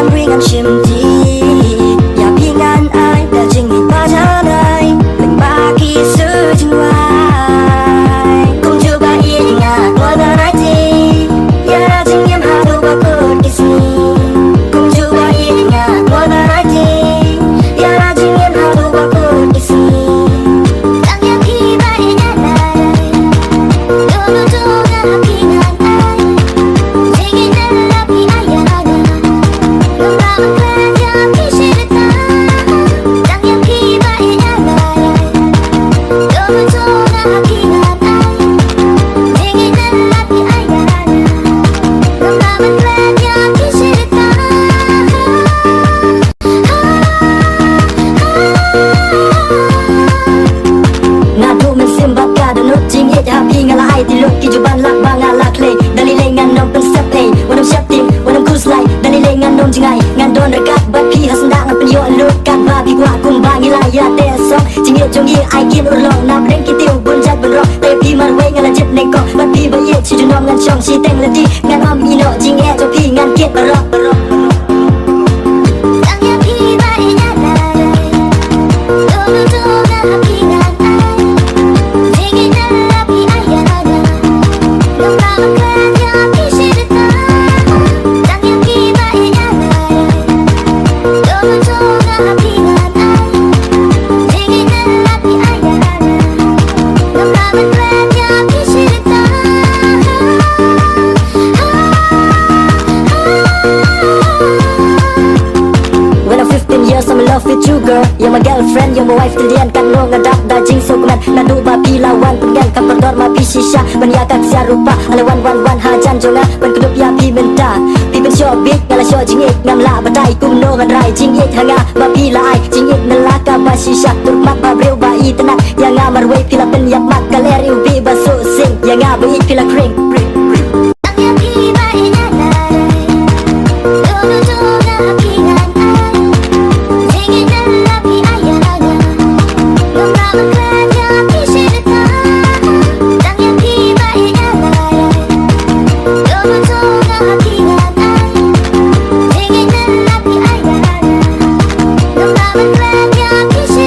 ngang chiếm điอย่าพี่งานอายแต่จริงอีกบ้าเท่าไรเป็นบ้ากี่ซื้อถึงไว้คงจะบ้าอีกงานว่าแต่ไหนทีอย่าจริงยังหาดูว่าเกิดกี่สิ่งคงจะบ้าอีกงานว่าแต่ไหนทีอย่าจริงยังหาดูว่าเกิดกี่สิ่งตั้งอย่าพี่บ้าอีกงานดูงานพี่งานอายจริงอีกนั่นละพี่อายอย่าได้ที่ลูกกิจบันลักบางงานลักเลดาลิเลงานนมเป็นเซฟเพย์วันน้ำเชฟติมวันน้ำคูสไลดาลิเลงานนมจังไงงานโดนระกัดบัดพี่หัสดางเป็นโยนลูกกัดมาพี่กว่ากุมบางยี่ลายยาเตะซองจิงเงียจงยี่ไอกินอุลองนับเร่งกิติวบนจัดบนรอเตะพี่มันไว้งานละจิตในกองบัดพี่ใบเย่ชิจุนอมงานช่องชีเต็งละดีงานออมมีโนจิงแอจงพี่งานเกียรติรอตั้งยาพี่ใบงานอะไรดูงานพี่งานไอจิงนั่นละพี่ไอยาได้ต้องตามกันยาพี่ชีวิตตาตั้งยาพี่ใบงานอะไรดูงานพี่งานไอจิงนั่นละพี่ไอยาได้ต้องตามกันยาพี่ชีวิตตาWhen I'm 15 years I'm in love with you girl You're my girlfriend You're my wife ที่เรียนกันโลงระดับได้จริงสุกมันนาดูบาพี่ละวันเป็นกันคำปรดอดมาพี่ชิชาบรรยากาศเสียรูปะอะไรวันหาจันจงอ่ะมันกระดุบยาพี่เป็นตาพี่เป็นชอบบิ๊กงานละชอบจริงอีกงามละบัดได้กุมโนกันไรจริงอีกหางาบาพี่ละไอจริงอีกนั่นละกาบาชิชาตุกมักบาเรียวบาอีตนักยังงามารวยพี่ละเป็นยักษ์มักกะเลริวพี่บาสุสิงยังงาบาอีพี่ละคริงตั้งยาพี่ใบงานอะไรดูงานพี่งานไอจริงอีกนั่นละพี่ไอยาได้ต้องตามกันยาพี่ชีวิตตาตั้งยาพี่ใบงานอะไรดูงานพี่งานไอจริงอีกนั่นละพี่ไอยาได้ต้องตามกันยาพี่ชี